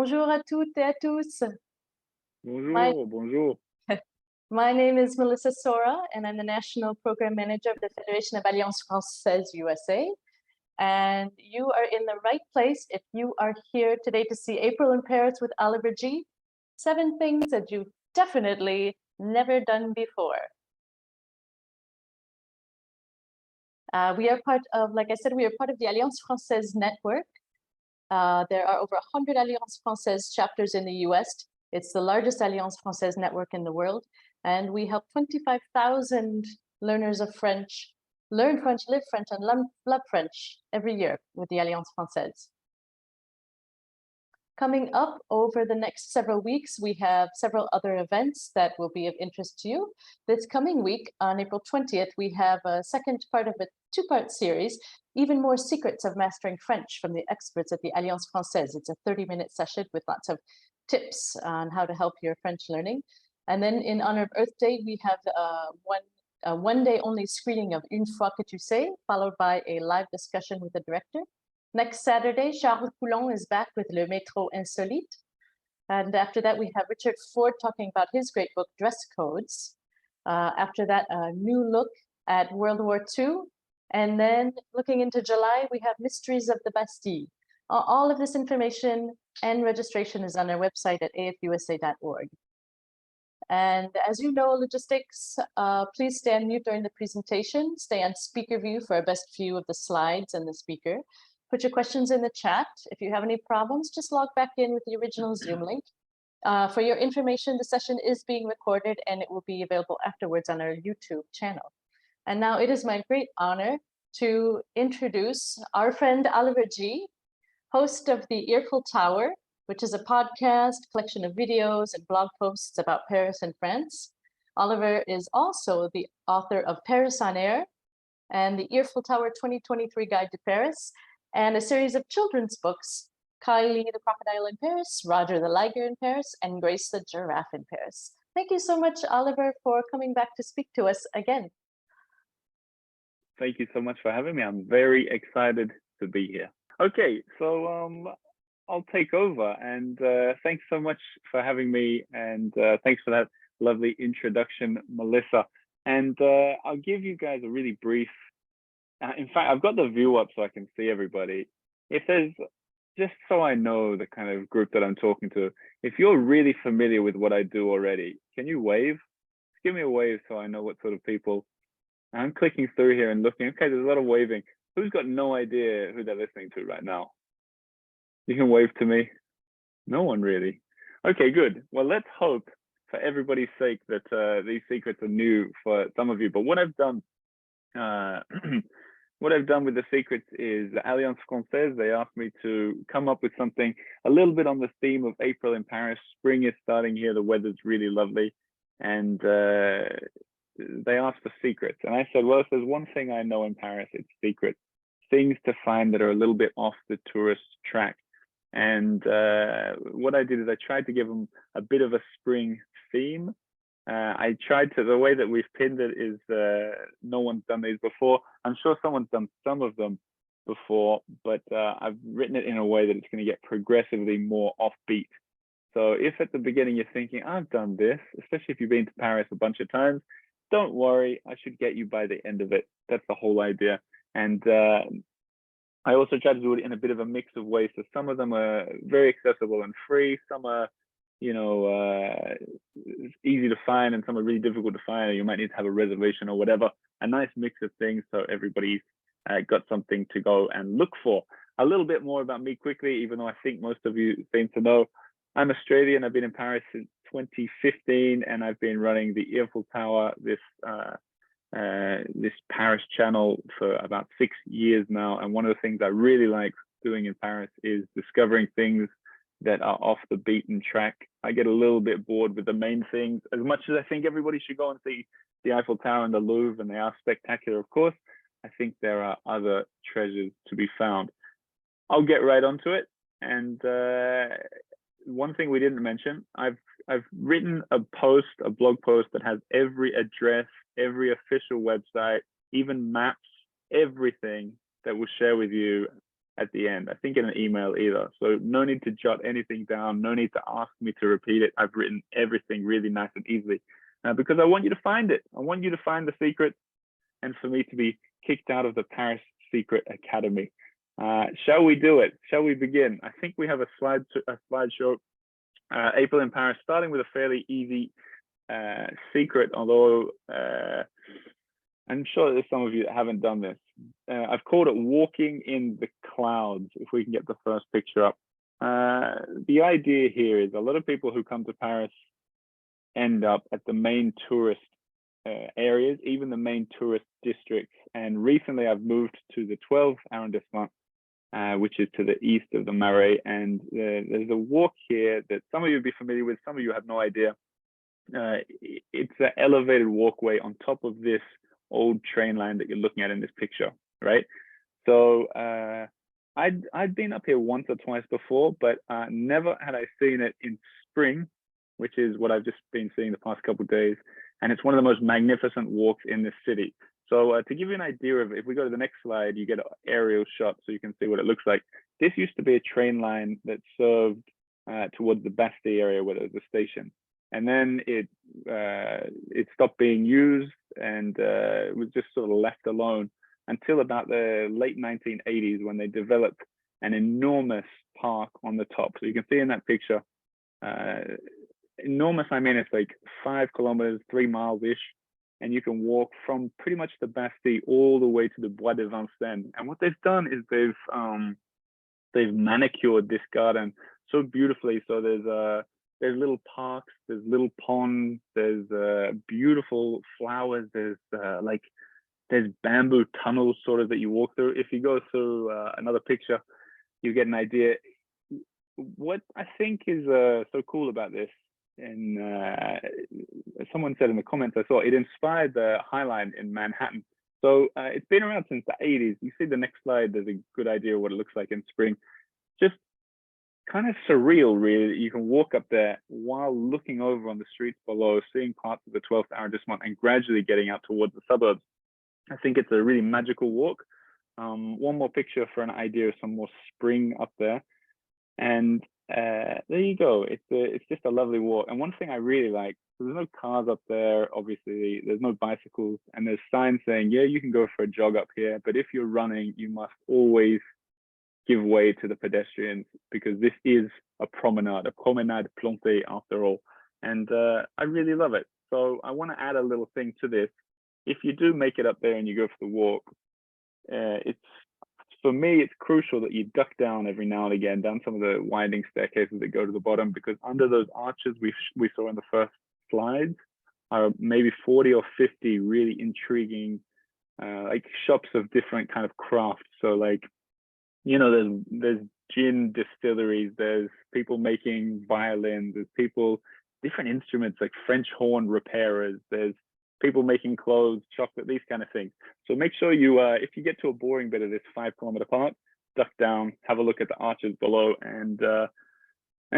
Bonjour à toutes et à tous. My, Bonjour, bonjour. my name is Melissa Sora, and I'm the National Program Manager of the Federation of Alliances Françaises USA. And you are in the right place if you are here today to see April in Paris with Oliver G. 7 things that you've definitely never done before. We are part of, like I said, we are part of the Alliance Française network. There are over 100 Alliance Française chapters in the US. It's the largest Alliance Française network in the world. And we help 25,000 learners of French learn French, live French, and love French every year with the Alliance Française. Coming up over the next several weeks, we have several other events that will be of interest to you. This coming week, on April 20th, we have a second part of a 2-part series, Even More Secrets of Mastering French from the experts at the Alliance Française. It's a 30-minute session with lots of tips on how to help your French learning. And then in honor of Earth Day, we have a one-day only screening of Une fois que tu sais, followed by a live discussion with the director. Next Saturday, Charles Coulon is back with Le Métro Insolite. And after that, we have Richard Ford talking about his great book, Dress Codes. After that, a new look at World War II. And then looking into July, we have Mysteries of the Bastille. All of this information and registration is on our website at afusa.org. And as you know, logistics, please stay on mute during the presentation. Stay on speaker view for a best view of the slides and the speaker. Put your questions in the chat. If you have any problems, just log back in with the original Zoom link. For your information, the session is being recorded and it will be available afterwards on our YouTube channel. And now it is my great honor to introduce our friend Oliver G., host of the Earful Tower, which is a podcast, collection of videos and blog posts about Paris and France. Oliver is also the author of Paris on Air and the Earful Tower 2023 Guide to Paris, and a series of children's books, Kylie the Crocodile in Paris, Roger the Liger in Paris, and Grace the Giraffe in Paris. Thank you so much, Oliver, for coming back to speak to us again. Thank you so much for having me. I'm very excited to be here. Okay, so I'll take over, and thanks so much for having me, and thanks for that lovely introduction, Melissa. And I'll give you guys a really brief, in fact, I've got the view up so I can see everybody. If there's, just so I know the kind of group that I'm talking to, if you're really familiar with what I do already, can you wave? Just give me a wave so I know what sort of people. I'm clicking through here and looking, okay, there's a lot of waving. Who's got no idea who they're listening to right now? You can wave to me. No one really. Okay, good. Well, let's hope for everybody's sake that these secrets are new for some of you. But what I've done, what I've done with the secrets is the Alliance Française, they asked me to come up with something a little bit on the theme of April in Paris. Spring is starting here, the weather's really lovely. And they asked for secrets. And I said, well, if there's one thing I know in Paris, it's secrets. Things to find that are a little bit off the tourist track. And what I did is I tried to give them a bit of a spring theme. I tried to, the way that we've pinned it is no one's done these before. I'm sure someone's done some of them before, but I've written it in a way that it's going to get progressively more offbeat. So if at the beginning you're thinking, I've done this, especially if you've been to Paris a bunch of times, don't worry, I should get you by the end of it. That's the whole idea. And I also try to do it in a bit of a mix of ways. So some of them are very accessible and free. Some are, you know, easy to find, and some are really difficult to find, or you might need to have a reservation or whatever. A nice mix of things so everybody's got something to go and look for. A little bit more about me quickly, even though I think most of you seem to know. I'm Australian. I've been in Paris since 2015, and I've been running the Earful Tower, this Paris channel, for about 6 years now. And one of the things I really like doing in Paris is discovering things that are off the beaten track. I get a little bit bored with the main things. As much as I think everybody should go and see the Eiffel Tower and the Louvre, and they are spectacular, of course, I think there are other treasures to be found. I'll get right onto it. And one thing we didn't mention, I've written a blog post that has every address, every official website, even maps, everything that we'll share with you at the end, I think in an email either. So no need to jot anything down, no need to ask me to repeat it. I've written everything really nice and easily because I want you to find it. I want you to find the secret and for me to be kicked out of the Paris Secret Academy. Shall we do it? Shall we begin? I think we have a slideshow. April in Paris, starting with a fairly easy secret, although I'm sure there's some of you that haven't done this. I've called it walking in the clouds, if we can get the first picture up. The idea here is a lot of people who come to Paris end up at the main tourist areas, even the main tourist districts. And recently I've moved to the 12th arrondissement, which is to the east of the Marais. And there's a walk here that some of you will be familiar with, some of you have no idea. It's an elevated walkway on top of this old train line that you're looking at in this picture, right? So I'd been up here once or twice before, but never had I seen it in spring, which is what I've just been seeing the past couple of days. And it's one of the most magnificent walks in this city. So to give you an idea of it, if we go to the next slide, you get an aerial shot so you can see what it looks like. This used to be a train line that served towards the Bastille area where there was a station. And then it stopped being used and it was just sort of left alone until about the late 1980s when they developed an enormous park on the top. So you can see in that picture, enormous, I mean, it's like 5 kilometers, 3 miles-ish, and you can walk from pretty much the Bastille all the way to the Bois de Vincennes. And what they've done is they've manicured this garden so beautifully. So there's little parks, there's little ponds, there's beautiful flowers, there's bamboo tunnels sort of that you walk through. If you go through another picture, you get an idea. What I think is so cool about this, and someone said in the comments, I saw it inspired the High Line in Manhattan. So it's been around since the 80s. You see the next slide, there's a good idea of what it looks like in spring. Just kind of surreal, really. You can walk up there while looking over on the streets below, seeing parts of the 12th arrondissement and gradually getting out towards the suburbs. I think it's a really magical walk. One more picture for an idea of some more spring up there. And there you go. It's just a lovely walk. And one thing I really like, there's no cars up there, obviously, there's no bicycles, and there's signs saying, yeah, you can go for a jog up here, but if you're running, you must always give way to the pedestrians because this is a promenade plantée after all. And I really love it. So I want to add a little thing to this. If you do make it up there and you go for the walk, for me, it's crucial that you duck down every now and again, down some of the winding staircases that go to the bottom, because under those arches we saw in the first slides are maybe 40 or 50 really intriguing like shops of different kind of crafts. So like, you know, there's gin distilleries, there's people making violins, there's people, different instruments like French horn repairers, there's people making clothes, chocolate, these kind of things. So make sure you, if you get to a boring bit of this 5 kilometer park, duck down, have a look at the arches below, and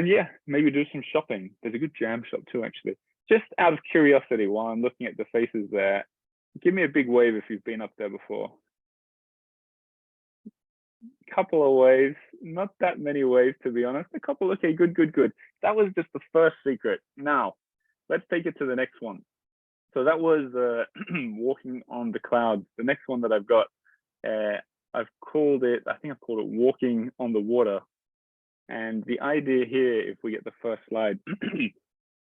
yeah, maybe do some shopping. There's a good jam shop too, actually. Just out of curiosity, while I'm looking at the faces there, give me a big wave if you've been up there before. Couple of waves, not that many waves to be honest. A couple, okay, good. That was just the first secret. Now, let's take it to the next one. So that was walking on the clouds. The next one that I've got, I've called it walking on the water. And the idea here, if we get the first slide,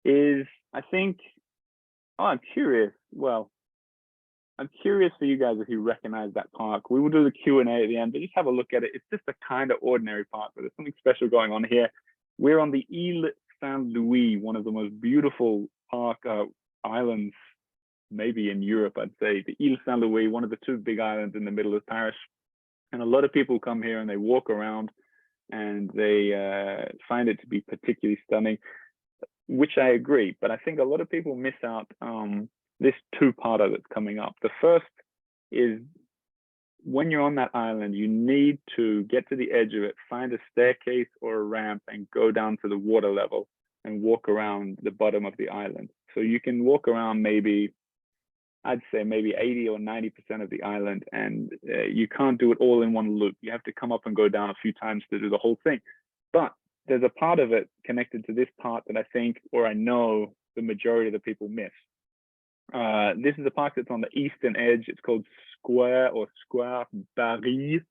is I'm curious. Well, I'm curious for you guys if you recognize that park. We will do the Q&A at the end, but just have a look at it. It's just a kind of ordinary park, but there's something special going on here. We're on the Île Saint-Louis, one of the most beautiful park islands, maybe in Europe, I'd say. The Île Saint-Louis, one of the 2 big islands in the middle of Paris. And a lot of people come here and they walk around and they find it to be particularly stunning, which I agree. But I think a lot of people miss out this 2-parter that's coming up. The first is when you're on that island, you need to get to the edge of it, find a staircase or a ramp and go down to the water level and walk around the bottom of the island. So you can walk around maybe, I'd say maybe 80 or 90% of the island, and you can't do it all in one loop. You have to come up and go down a few times to do the whole thing. But there's a part of it connected to this part that I think, or I know, the majority of the people miss. This is a park that's on the eastern edge. It's called Square Barry.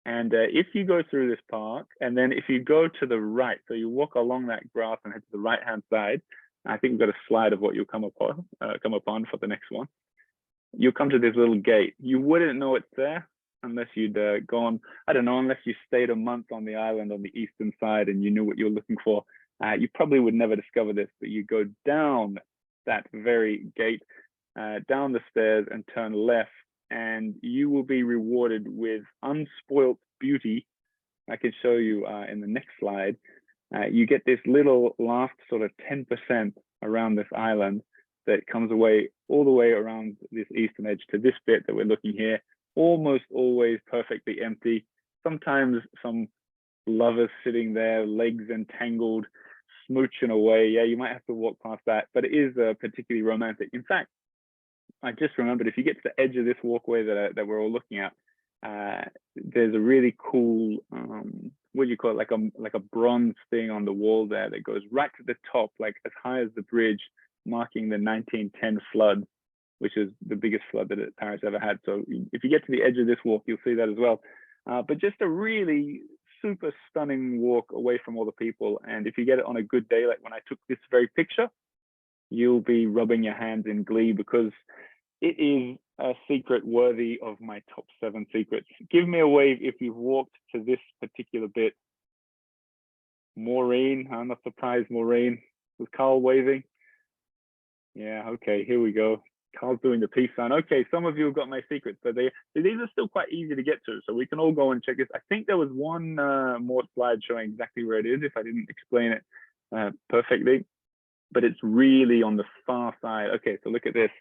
And if you go through this park, and then if you go to the right, so you walk along that grass and head to the right-hand side, I think we've got a slide of what you'll come upon for the next one. You'll come to this little gate. You wouldn't know it's there unless you'd gone, I don't know, unless you stayed a month on the island on the eastern side and you knew what you were looking for. You probably would never discover this, but you go down that very gate, down the stairs and turn left, and you will be rewarded with unspoilt beauty. I can show you in the next slide. You get this little last sort of 10% around this island that comes away all the way around this eastern edge to this bit that we're looking here, almost always perfectly empty. Sometimes some lovers sitting there, legs entangled, smooching away. Yeah, you might have to walk past that, but it is particularly romantic. In fact, I just remembered, if you get to the edge of this walkway that we're all looking at, there's a really cool, what do you call it, like a bronze thing on the wall there that goes right to the top, like as high as the bridge, marking the 1910 flood, which is the biggest flood that Paris ever had. So if you get to the edge of this walk, you'll see that as well. But just a really super stunning walk away from all the people. And if you get it on a good day, like when I took this very picture, you'll be rubbing your hands in glee, because it is a secret worthy of my top 7 secrets. Give me a wave if you've walked to this particular bit. Maureen, I'm not surprised, Maureen. Was Carl waving? Yeah, okay, here we go. Carl's doing the peace sign. Okay, some of you have got my secrets, but these are still quite easy to get to, so we can all go and check this. I think there was one more slide showing exactly where it is, if I didn't explain it perfectly, but it's really on the far side. Okay, so look at this.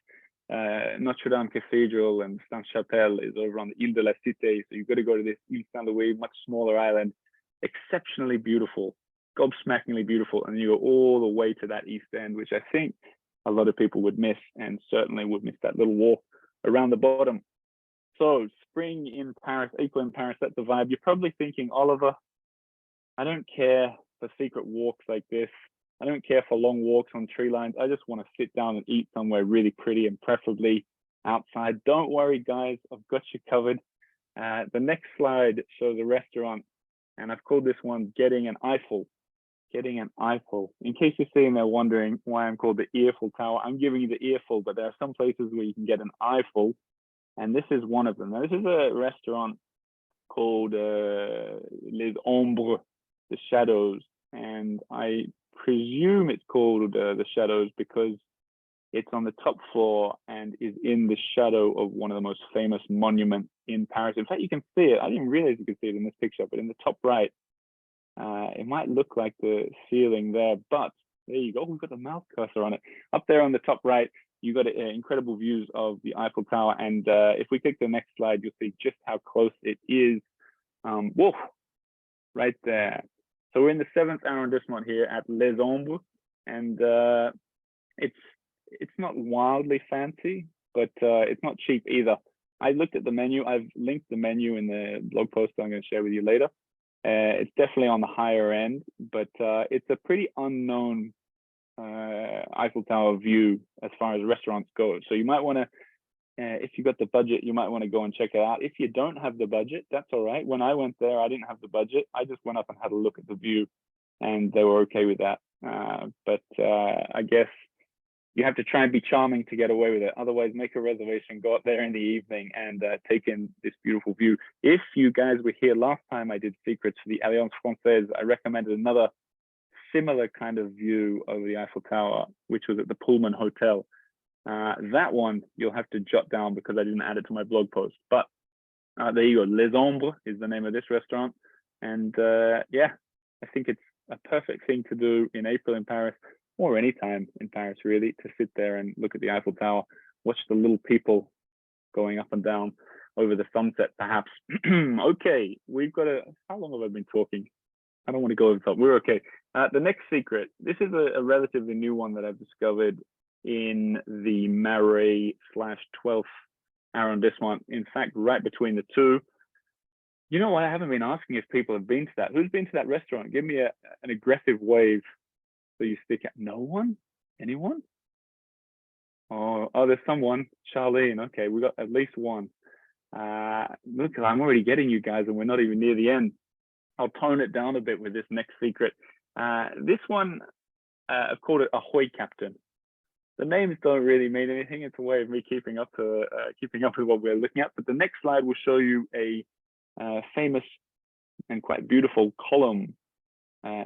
Notre Dame Cathedral and Sainte-Chapelle is over on the Ile de la Cité, so you've got to go to this Ile Saint-Louis, much smaller island, exceptionally beautiful, gobsmackingly beautiful, and you go all the way to that east end, which I think a lot of people would miss, and certainly would miss that little walk around the bottom. So spring in Paris, April in Paris, that's the vibe. You're probably thinking, Oliver, I don't care for secret walks like this. I don't care for long walks on tree lines. I just want to sit down and eat somewhere really pretty, and preferably outside. Don't worry, guys, I've got you covered. The next slide shows a restaurant, and I've called this one Getting an Eiffel. Getting an Eiffel. In case you're sitting there wondering why I'm called the Earful Tower, I'm giving you the earful, but there are some places where you can get an Eiffel, and this is one of them. Now, this is a restaurant called Les Ombres, the Shadows, and I presume it's called the Shadows because it's on the top floor and is in the shadow of one of the most famous monuments in Paris. In fact, you can see it. I didn't realize you could see it in this picture, but in the top right, it might look like the ceiling there, but there you go. We've got the mouse cursor on it. Up there on the top right, you got incredible views of the Eiffel Tower. And if we click the next slide, you'll see just how close it is. Whoa, right there. So we're in the 7th arrondissement here at Les Ombres, and it's not wildly fancy, but it's not cheap either. I looked at the menu. I've linked the menu in the blog post I'm going to share with you later. It's definitely on the higher end, but it's a pretty unknown Eiffel Tower view as far as restaurants go. So you might want to, if you got the budget, you might want to go and check it out. If you don't have the budget, that's all right. When I went there, I didn't have the budget. I just went up and had a look at the view, and they were okay with that. But I guess you have to try and be charming to get away with it. Otherwise, make a reservation, go up there in the evening, and take in this beautiful view. If you guys were here last time I did secrets for the Alliance Française, I recommended another similar kind of view of the Eiffel Tower, which was at the Pullman Hotel. That one you'll have to jot down because I didn't add it to my blog post. But there you go. Les Ombres is the name of this restaurant. And yeah, I think it's a perfect thing to do in April in Paris, or any time in Paris, really, to sit there and look at the Eiffel Tower, watch the little people going up and down over the sunset, perhaps. Okay, we've got how long have I been talking? I don't want to go over the top. We're okay. The next secret, this is a relatively new one that I've discovered in the Marais/12th arrondissement. In fact, right between the two. You know what? I haven't been asking if people have been to that. Who's been to that restaurant? Give me an aggressive wave so you stick out. No one? Anyone? Oh, there's someone. Charlene. Okay, we got at least one. Look, I'm already getting you guys, and we're not even near the end. I'll tone it down a bit with this next secret. This one, I've called it Ahoy Captain. The names don't really mean anything. It's a way of me keeping up with what we're looking at. But the next slide will show you a famous and quite beautiful column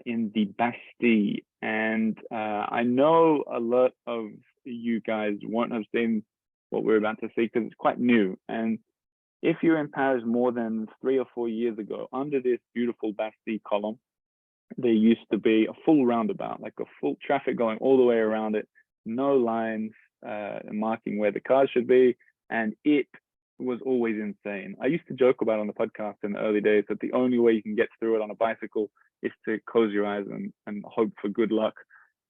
in the Bastille. And I know a lot of you guys won't have seen what we're about to see because it's quite new. And if you're in Paris more than 3 or 4 years ago, under this beautiful Bastille column, there used to be a full roundabout, like a full traffic going all the way around it, no lines marking where the cars should be, and it was always insane. I used to joke about on the podcast in the early days that the only way you can get through it on a bicycle is to close your eyes and hope for good luck.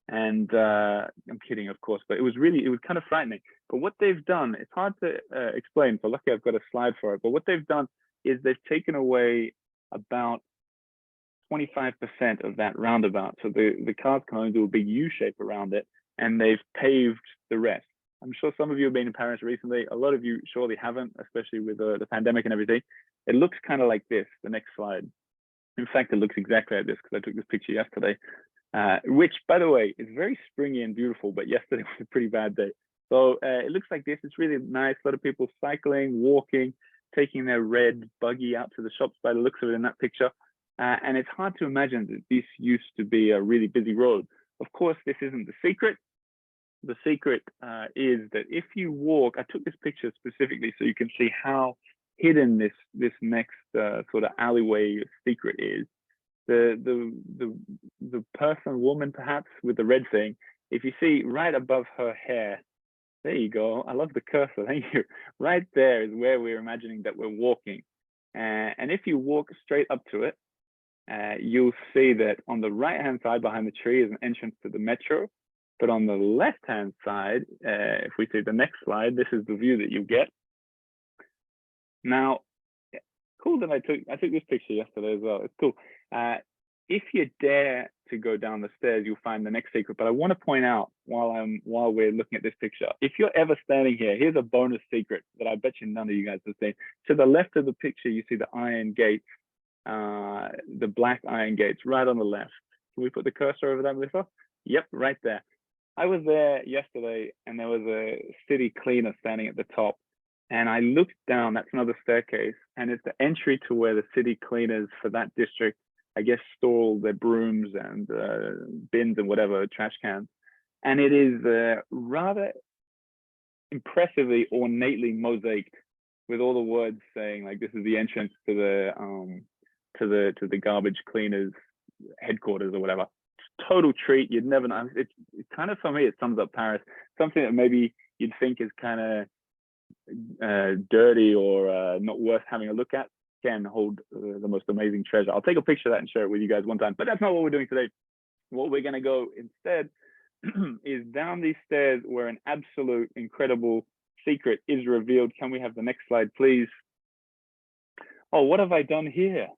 And I'm kidding, of course, but it was kind of frightening. But what they've done, it's hard to explain, so luckily I've got a slide for it. But what they've done is they've taken away about 25% of that roundabout. So the cars can only do a big U shape around it, and they've paved the rest. I'm sure some of you have been in Paris recently. A lot of you surely haven't, especially with the pandemic and everything. It looks kind of like this, the next slide. In fact, it looks exactly like this because I took this picture yesterday, which, by the way, is very springy and beautiful, but yesterday was a pretty bad day. So it looks like this. It's really nice. A lot of people cycling, walking, taking their red buggy out to the shops by the looks of it in that picture. And it's hard to imagine that this used to be a really busy road. Of course, this isn't the secret. The secret is that if you walk, I took this picture specifically so you can see how hidden this next sort of alleyway secret is. The woman perhaps with the red thing, if you see right above her hair, there you go. I love the cursor, thank you. Right there is where we're imagining that we're walking. And if you walk straight up to it, you'll see that on the right-hand side behind the tree is an entrance to the metro. But on the left-hand side, if we see the next slide, this is the view that you get. Now, cool that I took this picture yesterday as well. It's cool. If you dare to go down the stairs, you'll find the next secret. But I want to point out while we're looking at this picture, if you're ever standing here, here's a bonus secret that I bet you none of you guys have seen. To the left of the picture, you see the iron gates, the black iron gates right on the left. Can we put the cursor over that, Melissa? Yep, right there. I was there yesterday and there was a city cleaner standing at the top, and I looked down. That's another staircase, and it's the entry to where the city cleaners for that district, I guess, store all their brooms and bins and whatever, trash cans. And it is rather impressively, ornately mosaiced with all the words saying like this is the entrance to the garbage cleaners headquarters or whatever. Total treat. You'd never know. It's kind of, for me, it sums up Paris. Something that maybe you'd think is kind of dirty or not worth having a look at can hold the most amazing treasure. I'll take a picture of that and share it with you guys one time, but that's not what we're doing today. What we're going to go instead is down these stairs where an absolute incredible secret is revealed. Can we have the next slide, please? Oh, what have I done here?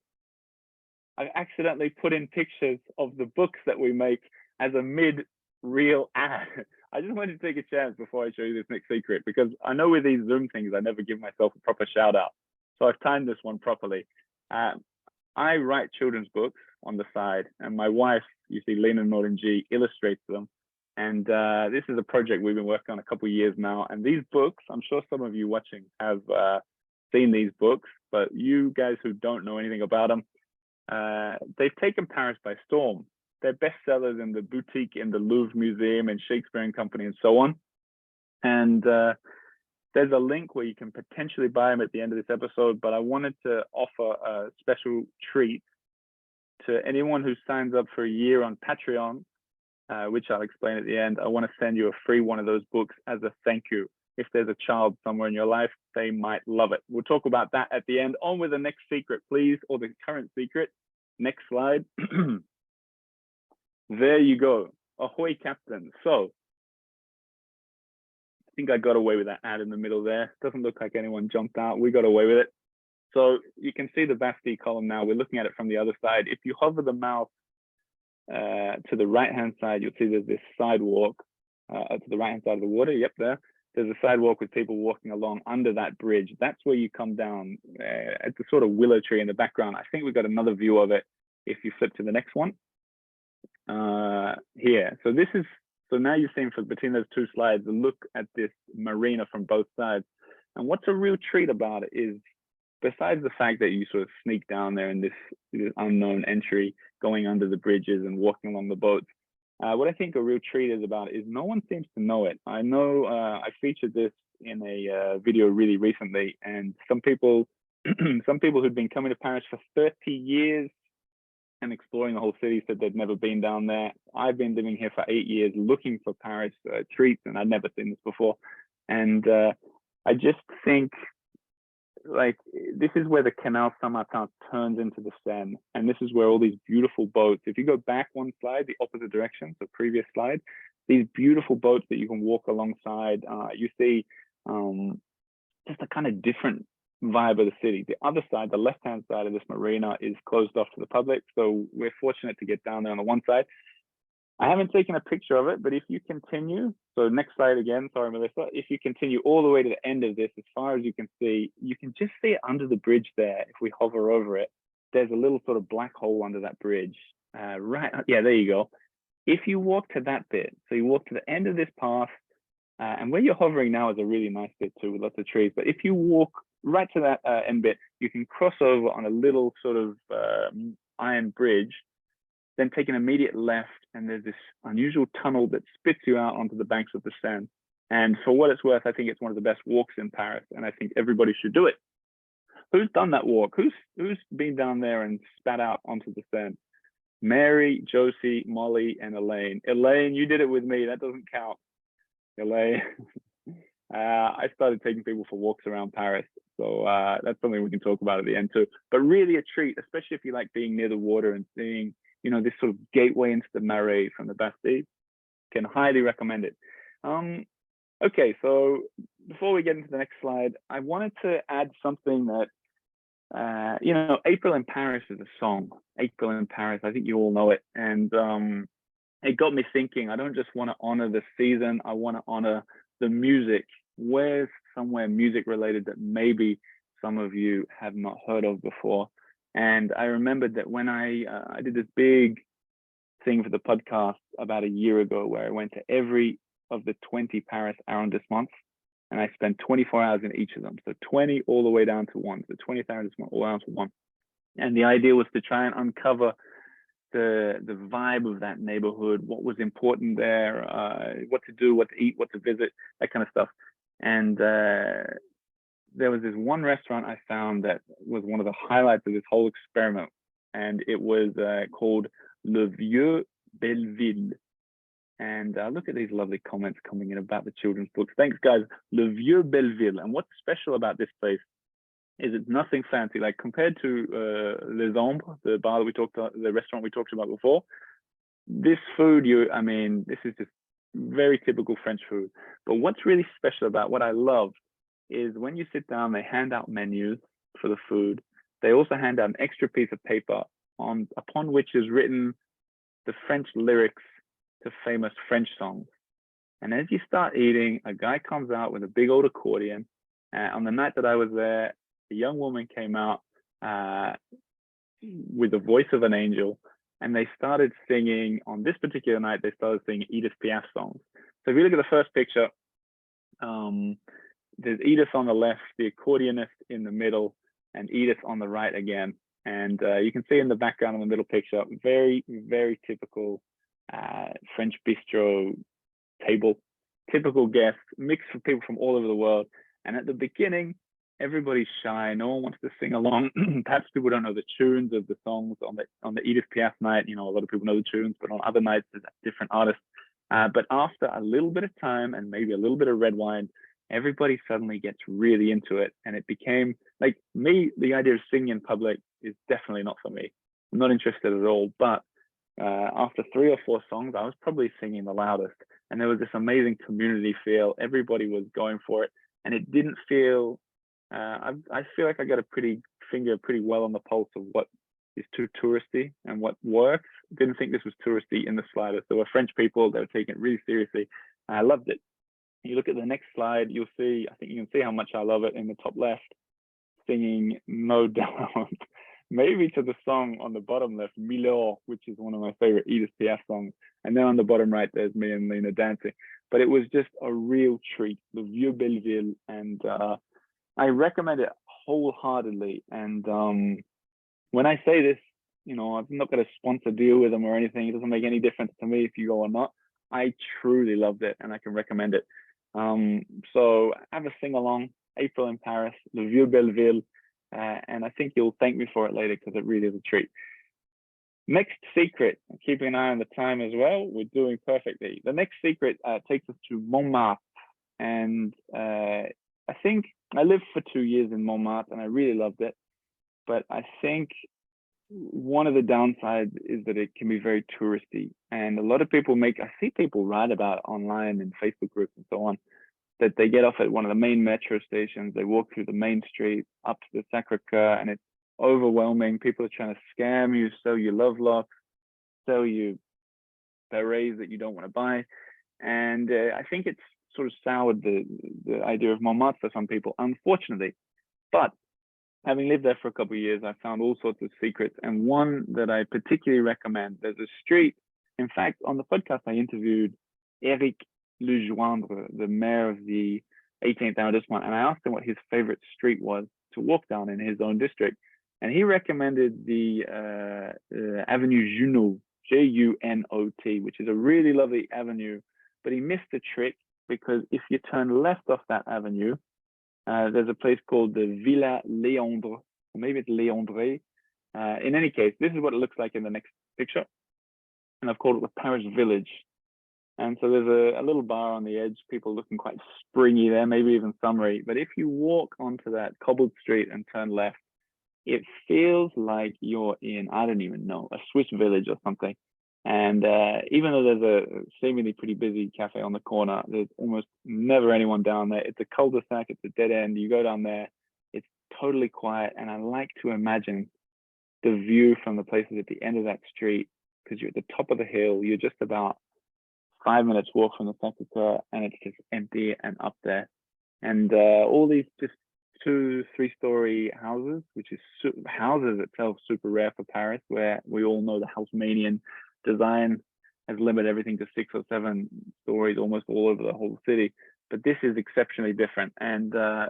I accidentally put in pictures of the books that we make as a mid-reel ad. I just wanted to take a chance before I show you this next secret, because I know with these Zoom things, I never give myself a proper shout out. So I've timed this one properly. I write children's books on the side, and my wife, you see Lena Norton G, illustrates them. And this is a project we've been working on a couple of years now. And these books, I'm sure some of you watching have seen these books, but you guys who don't know anything about them, they've taken Paris by storm. They're bestsellers in the boutique in the Louvre Museum and Shakespeare and Company and so on. And there's a link where you can potentially buy them at the end of this episode, but I wanted to offer a special treat to anyone who signs up for a year on Patreon, which I'll explain at the end. I want to send you a free one of those books as a thank you. If there's a child somewhere in your life, they might love it. We'll talk about that at the end. On with the next secret, please, or the current secret. Next slide. There you go. Ahoy, Captain. So think I got away with that ad in the middle there. Doesn't look like anyone jumped out. We got away with it. So you can see the Bastille column now. We're looking at it from the other side. If you hover the mouse to the right-hand side, you'll see there's this sidewalk to the right-hand side of the water. Yep, there. There's a sidewalk with people walking along under that bridge. That's where you come down. It's a sort of willow tree in the background. I think we've got another view of it if you flip to the next one. Here. So now you've seen between those two slides, a look at this marina from both sides. And what's a real treat about it is, besides the fact that you sort of sneak down there in this unknown entry, going under the bridges and walking along the boats, what I think a real treat is about it is no one seems to know it. I know I featured this in a video really recently, and some people who'd been coming to Paris for 30 years and exploring the whole city said they'd never been down there. I've been living here for 8 years looking for Paris treats, and I'd never seen this before. And I just think, like, this is where the Canal Saint-Martin turns into the Seine, and this is where all these beautiful boats, if you go back one slide, the opposite direction, so previous slide, these beautiful boats that you can walk alongside, you see just a kind of different vibe of the city. The other side, the left-hand side of this marina, is closed off to the public, so we're fortunate to get down there on the one side. I haven't taken a picture of it, but if you continue, so next slide again, sorry, Melissa, if you continue all the way to the end of this, as far as you can see, you can just see it under the bridge there. If we hover over it, there's a little sort of black hole under that bridge. Right, yeah, there you go. If you walk to that bit, so you walk to the end of this path, and where you're hovering now is a really nice bit too, with lots of trees, but if you walk right to that end bit, you can cross over on a little sort of iron bridge, then take an immediate left, and there's this unusual tunnel that spits you out onto the banks of the Seine. And for what it's worth, I think it's one of the best walks in Paris, and I think everybody should do it. Who's done that walk? Who's been down there and spat out onto the Seine? Mary, Josie, Molly, and Elaine. Elaine, you did it with me. That doesn't count. Elaine. I started taking people for walks around Paris, so that's something we can talk about at the end too. But really a treat, especially if you like being near the water and seeing, you know, this sort of gateway into the Marais from the Bastille. Can highly recommend it. Okay, so before we get into the next slide, I wanted to add something that, you know, April in Paris is a song. April in Paris, I think you all know it. And it got me thinking, I don't just want to honor the season, I want to honor the music. Where's somewhere music related that maybe some of you have not heard of before? And I remembered that when I did this big thing for the podcast about a year ago, where I went to every of the 20 Paris arrondissements, and I spent 24 hours in each of them. So 20 all the way down to one. So 20th arrondissement all down to one. And the idea was to try and uncover the vibe of that neighborhood, what was important there, what to do, what to eat, what to visit, that kind of stuff. And there was this one restaurant I found that was one of the highlights of this whole experiment. And it was called Le Vieux Belleville. And look at these lovely comments coming in about the children's books. Thanks, guys. Le Vieux Belleville. And what's special about this place is it's nothing fancy. Like compared to Les Ombres, the bar that we talked about, the restaurant we talked about before, this food, I mean, this is just very typical French food. But what's really special about what I love is when you sit down, they hand out menus for the food. They also hand out an extra piece of paper upon which is written the French lyrics to famous French songs. And as you start eating, a guy comes out with a big old accordion. On the night that I was there, a young woman came out with the voice of an angel, and they started singing. On this particular night, they started singing Edith Piaf songs. So if you look at the first picture, there's Edith on the left, the accordionist in the middle, and Edith on the right again. And you can see in the background in the middle picture, very, very typical French bistro table, typical guests, mixed for people from all over the world. And at the beginning, everybody's shy, no one wants to sing along. Perhaps people don't know the tunes of the songs on the Edith Piaf night. You know, a lot of people know the tunes, but on other nights there's different artists. But after a little bit of time and maybe a little bit of red wine, everybody suddenly gets really into it. And it became, like me, the idea of singing in public is definitely not for me. I'm not interested at all. But after 3 or 4 songs, I was probably singing the loudest. And there was this amazing community feel. Everybody was going for it. And it didn't feel, I feel like I got a pretty well on the pulse of what is too touristy and what works. Didn't think this was touristy in the slightest. There were French people that were taking it really seriously. I loved it. You look at the next slide, you'll see, I think you can see how much I love it in the top left, singing No Doubt, maybe to the song on the bottom left, Milor, which is one of my favorite Edith Piaf songs. And then on the bottom right, there's me and Lena dancing. But it was just a real treat, the Vieux Belleville. And I recommend it wholeheartedly. And when I say this, you know, I'm not going to sponsor deal with them or anything. It doesn't make any difference to me if you go or not. I truly loved it and I can recommend it. So have a sing along, April in Paris, Le Vieux Belleville, and I think you'll thank me for it later because it really is a treat. Next secret, keeping an eye on the time as well, we're doing perfectly. The next secret takes us to Montmartre, and I think I lived for 2 years in Montmartre and I really loved it, but I think one of the downsides is that it can be very touristy, and a lot of people I see people write about it online in Facebook groups and so on, that they get off at one of the main metro stations, they walk through the main street up to the Sacre-Cœur, and it's overwhelming. People are trying to scam you, sell you love locks, sell you berets that you don't want to buy, and I think it's sort of soured the idea of Montmartre for some people, unfortunately. But having lived there for a couple of years, I found all sorts of secrets, and one that I particularly recommend. There's a street. In fact, on the podcast, I interviewed Eric Lejoindre, the mayor of the 18th arrondissement, and I asked him what his favorite street was to walk down in his own district, and he recommended the Avenue Junot, Junot, which is a really lovely avenue, but he missed the trick because if you turn left off that avenue, there's a place called the Villa Léandre, or maybe it's Léandre. In any case, this is what it looks like in the next picture. And I've called it the Paris Village. And so there's a little bar on the edge, people looking quite springy there, maybe even summery. But if you walk onto that cobbled street and turn left, it feels like you're in, I don't even know, a Swiss village or something. And even though there's a seemingly pretty busy cafe on the corner, there's almost never anyone down there. It's a cul-de-sac, it's a dead end. You go down there, it's totally quiet. And I like to imagine the view from the places at the end of that street, because you're at the top of the hill, you're just about 5 minutes walk from the Sacre-Cœur, and it's just empty and up there. And all these just 2-3-story houses, which is houses itself super rare for Paris, where we all know the Haussmannian design has limited everything to 6 or 7 stories almost all over the whole city, but this is exceptionally different. And to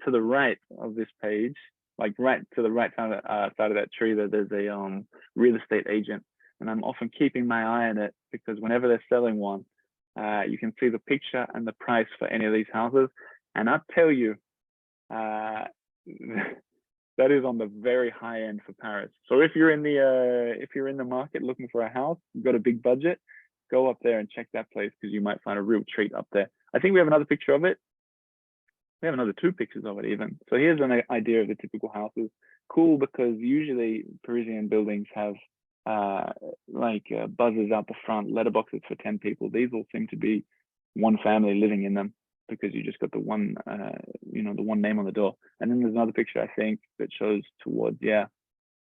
the right of this page, like right to the right side of that tree, there's a real estate agent, and I'm often keeping my eye on it because whenever they're selling one, you can see the picture and the price for any of these houses, and I'll tell you, that is on the very high end for Paris. So if you're in the market looking for a house, you've got a big budget, go up there and check that place because you might find a real treat up there. I think we have another picture of it. We have another 2 pictures of it even. So here's an idea of the typical houses. Cool, because usually Parisian buildings have buzzers out the front, letterboxes for 10 people. These all seem to be one family living in them, because you just got the one, the one name on the door. And then there's another picture, I think, that shows towards, just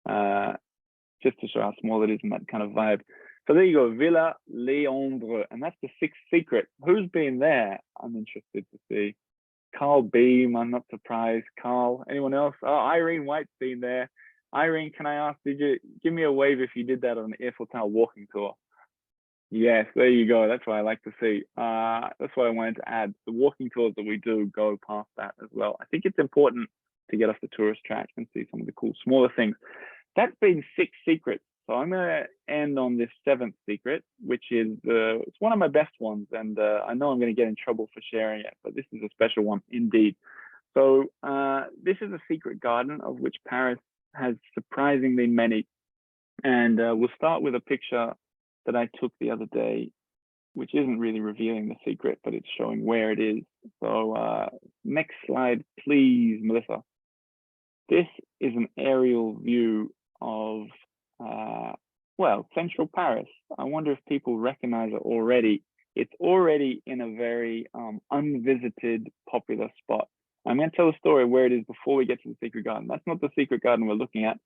to show how small it is and that kind of vibe. So there you go, Villa Léandre, and that's the 6th secret. Who's been there? I'm interested to see. Carl Beam, I'm not surprised. Carl, anyone else? Oh, Irene White's been there. Irene, can I ask, did you give me a wave if you did that on the Earful Tower walking tour? Yes, there you go. That's what I like to see. That's what I wanted to add. The walking tours that we do go past that as well. I think it's important to get off the tourist track and see some of the cool smaller things. That's been 6 secrets. So I'm going to end on this 7th secret, which is it's one of my best ones. And I know I'm going to get in trouble for sharing it, but this is a special one indeed. So this is a secret garden of which Paris has surprisingly many. And we'll start with a picture that I took the other day, which isn't really revealing the secret, but it's showing where it is. So next slide, please, Melissa. This is an aerial view of Well, central Paris. I wonder if people recognize it already. It's already in a very unvisited, popular spot. I'm going to tell a story where it is before we get to the secret garden. That's not the secret garden we're looking at.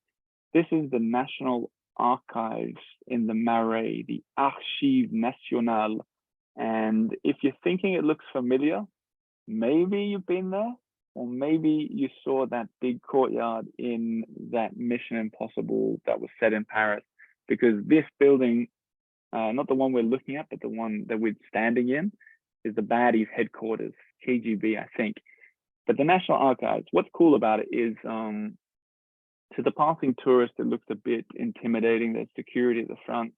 This is the National Archives in the Marais, the Archives Nationales. And if you're thinking it looks familiar, maybe you've been there, or maybe you saw that big courtyard in that Mission Impossible that was set in Paris. Because this building, not the one we're looking at, but the one that we're standing in, is the baddies' headquarters, KGB, I think. But the National Archives, what's cool about it is, to the passing tourist, it looks a bit intimidating. There's security at the front,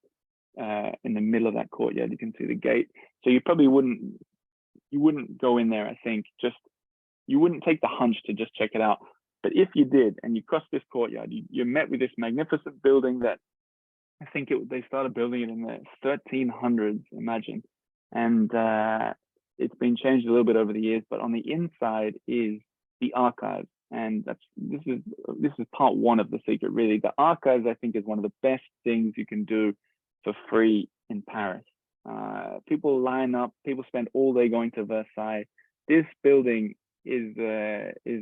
in the middle of that courtyard. You can see the gate. So you probably wouldn't go in there, I think. You wouldn't take the hunch to just check it out. But if you did, and you crossed this courtyard, you're met with this magnificent building that I think they started building it in the 1300s, imagine. And it's been changed a little bit over the years, but on the inside is the archives. And this is part one of the secret, really. The archives, I think, is one of the best things you can do for free in Paris. People line up, people spend all day going to Versailles. This building is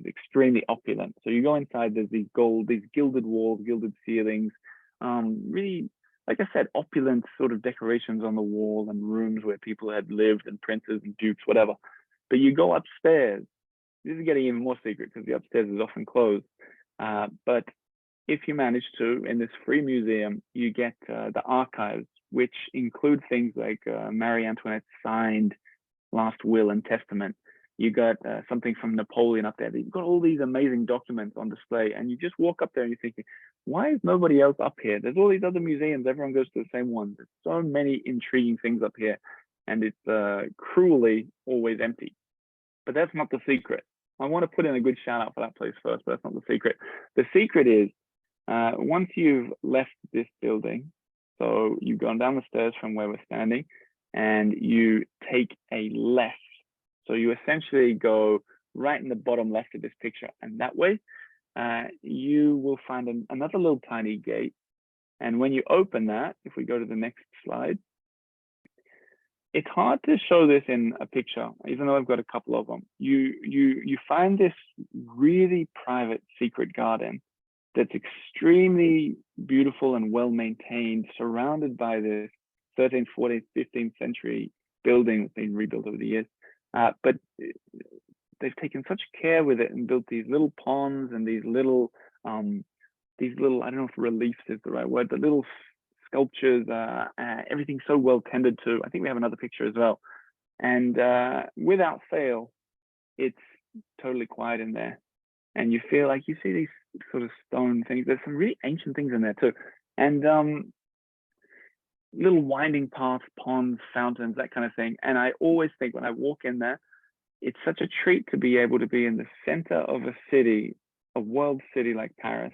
extremely opulent. So you go inside, there's these gilded walls, gilded ceilings, really, like I said, opulent sort of decorations on the wall and rooms where people had lived, and princes and dukes, whatever. But you go upstairs. This is getting even more secret because the upstairs is often closed. But if you manage to, in this free museum, you get the archives, which include things like Marie Antoinette's signed last will and testament. You got something from Napoleon up there. You've got all these amazing documents on display, and you just walk up there and you're thinking, why is nobody else up here? There's all these other museums. Everyone goes to the same ones. There's so many intriguing things up here, and it's cruelly always empty. But that's not the secret. I want to put in a good shout out for that place first, but that's not the secret. The secret is once you've left this building, so you've gone down the stairs from where we're standing, and you take a left. So you essentially go right in the bottom left of this picture, and that way you will find another little tiny gate. And when you open that, if we go to the next slide, it's hard to show this in a picture, even though I've got a couple of them. You find this really private secret garden that's extremely beautiful and well maintained, surrounded by this 13th, 14th, 15th century building that's been rebuilt over the years. But they've taken such care with it and built these little ponds and these little, I don't know if reliefs is the right word, but little sculptures, everything's so well tended to. I think we have another picture as well. And without fail, it's totally quiet in there. And you feel like you see these sort of stone things. There's some really ancient things in there too. And little winding paths, ponds, fountains, that kind of thing. And I always think when I walk in there, it's such a treat to be able to be in the center of a city, a world city like Paris,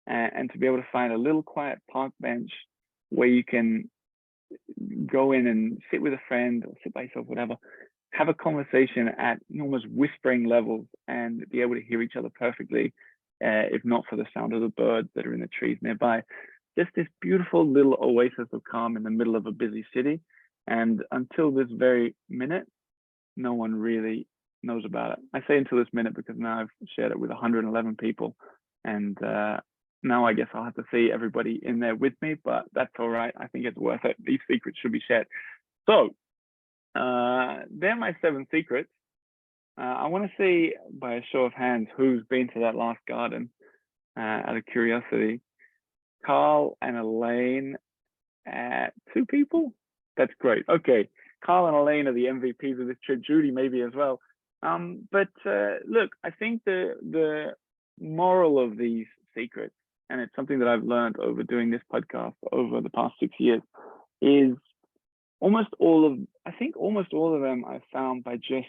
and to be able to find a little quiet park bench where you can go in and sit with a friend or sit by yourself, whatever, have a conversation at almost whispering levels and be able to hear each other perfectly, if not for the sound of the birds that are in the trees nearby. Just this beautiful little oasis of calm in the middle of a busy city. And until this very minute, no one really knows about it. I say until this minute because now I've shared it with 111 people. And now I guess I'll have to see everybody in there with me, but that's all right. I think it's worth it. These secrets should be shared. So they're my 7 secrets. I want to see by a show of hands who's been to that last garden out of curiosity. Carl and Elaine, 2 people? That's great. Okay, Carl and Elaine are the MVPs of this trip. Judy maybe as well. But look, I think the moral of these secrets, and it's something that I've learned over doing this podcast over the past 6 years, is almost all of them I found by just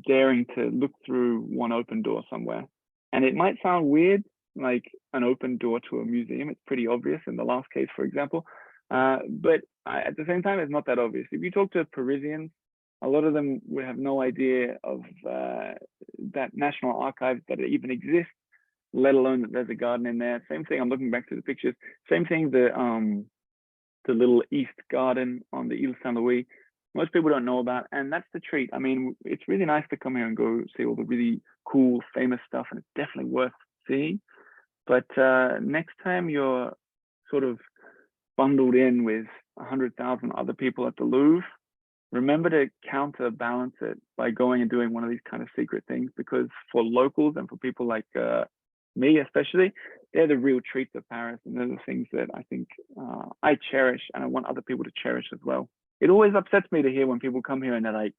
daring to look through one open door somewhere. And it might sound weird, like an open door to a museum. It's pretty obvious in the last case, for example. But at the same time, it's not that obvious. If you talk to Parisians, a lot of them would have no idea of that National Archives, that it even exists, let alone that there's a garden in there. Same thing, I'm looking back to the pictures. Same thing, the little East Garden on the Ile Saint-Louis. Most people don't know about, and that's the treat. I mean, it's really nice to come here and go see all the really cool, famous stuff, and it's definitely worth seeing. But next time you're sort of bundled in with 100,000 other people at the Louvre, remember to counterbalance it by going and doing one of these kind of secret things, because for locals and for people like me especially, they're the real treats of Paris, and they're the things that I think I cherish, and I want other people to cherish as well. It always upsets me to hear when people come here and they're like,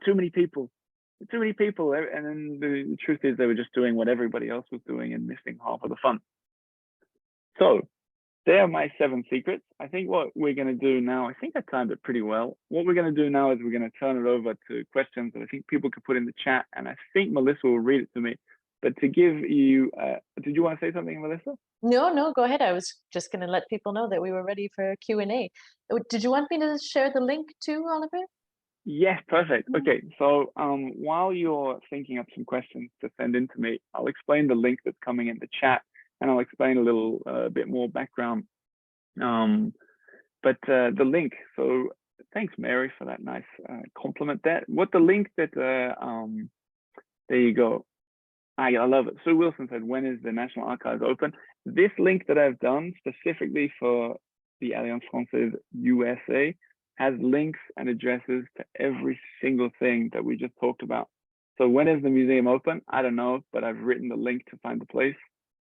too many people, and then the truth is they were just doing what everybody else was doing and missing half of the fun. So there are my 7 secrets. I think what we're going to do now, I think I timed it pretty well. What we're going to do now is we're going to turn it over to questions that I think people could put in the chat, and I think Melissa will read it to me. But to give you, did you want to say something, Melissa? No, go ahead. I was just going to let people know that we were ready for Q&A. Did you want me to share the link too, Oliver? Yes, perfect. Okay, so while you're thinking up some questions to send in to me, I'll explain the link that's coming in the chat, and I'll explain a little bit more background. But the link, so thanks, Mary, for that nice compliment there. What the link that, there you go. I love it. Sue Wilson said, when is the National Archives open? This link that I've done specifically for the Alliance Française USA has links and addresses to every single thing that we just talked about. So when is the museum open? I don't know, but I've written the link to find the place.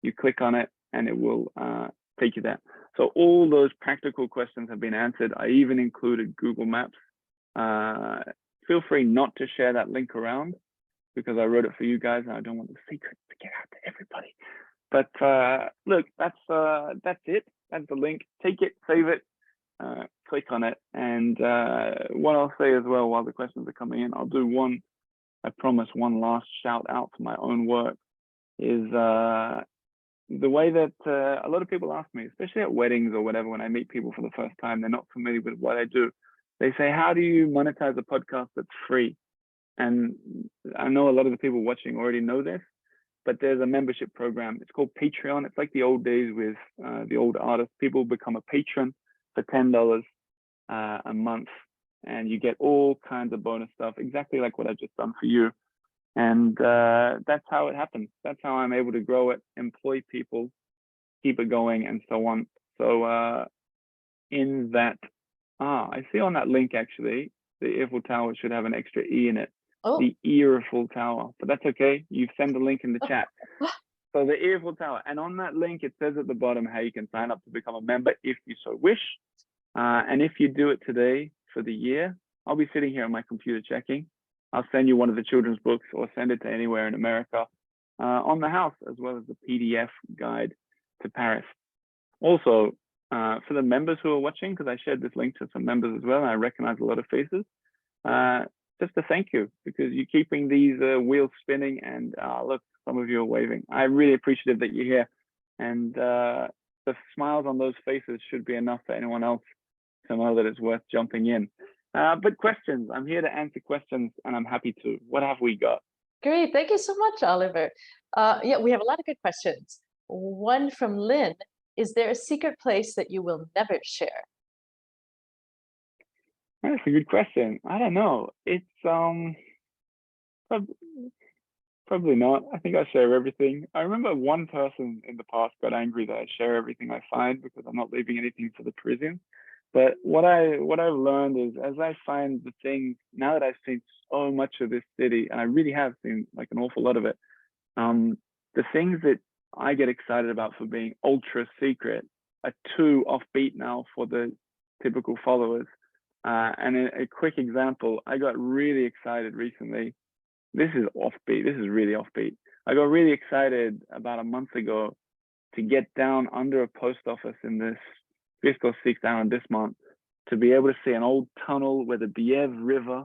You click on it and it will take you there. So all those practical questions have been answered. I even included Google Maps. Feel free not to share that link around, because I wrote it for you guys and I don't want the secret to get out to everybody. But look, that's it. That's the link. Take it, save it, click on it. And what I'll say as well, while the questions are coming in, I'll do one, I promise, one last shout out for my own work, is the way that a lot of people ask me, especially at weddings or whatever, when I meet people for the first time, they're not familiar with what I do. They say, how do you monetize a podcast that's free? And I know a lot of the people watching already know this, but there's a membership program. It's called Patreon. It's like the old days with the old artists. People become a patron for $10 a month, and you get all kinds of bonus stuff, exactly like what I've just done for you. And that's how it happens. That's how I'm able to grow it, employ people, keep it going, and so on. So in that, I see on that link, actually, the Earful Tower should have an extra E in it. Oh. The Earful Tower, but that's okay. You've sent the link in the chat. So the Earful Tower, and on that link, it says at the bottom how you can sign up to become a member if you so wish. And if you do it today for the year, I'll be sitting here on my computer checking. I'll send you one of the children's books or send it to anywhere in America on the house, as well as the PDF guide to Paris. Also, for the members who are watching, because I shared this link to some members as well, and I recognize a lot of faces, just to thank you, because you're keeping these wheels spinning, and look, some of you are waving. I'm really appreciative that you're here, and the smiles on those faces should be enough for anyone else to know that it's worth jumping in. But questions, I'm here to answer questions, and I'm happy to. What have we got? Great, thank you so much, Oliver. Yeah, we have a lot of good questions. One from Lynn: is there a secret place that you will never share? That's a good question. I don't know. It's probably not. I think I share everything. I remember one person in the past got angry that I share everything I find because I'm not leaving anything for the Parisians. But what I've learned is, as I find the things, now that I've seen so much of this city, and I really have seen like an awful lot of it, the things that I get excited about for being ultra secret are too offbeat now for the typical followers. And a quick example, I got really excited recently. This is offbeat. This is really offbeat. I got really excited about a month ago to get down under a post office in this 5th or 6th arrondissement to be able to see an old tunnel where the Bièvre River,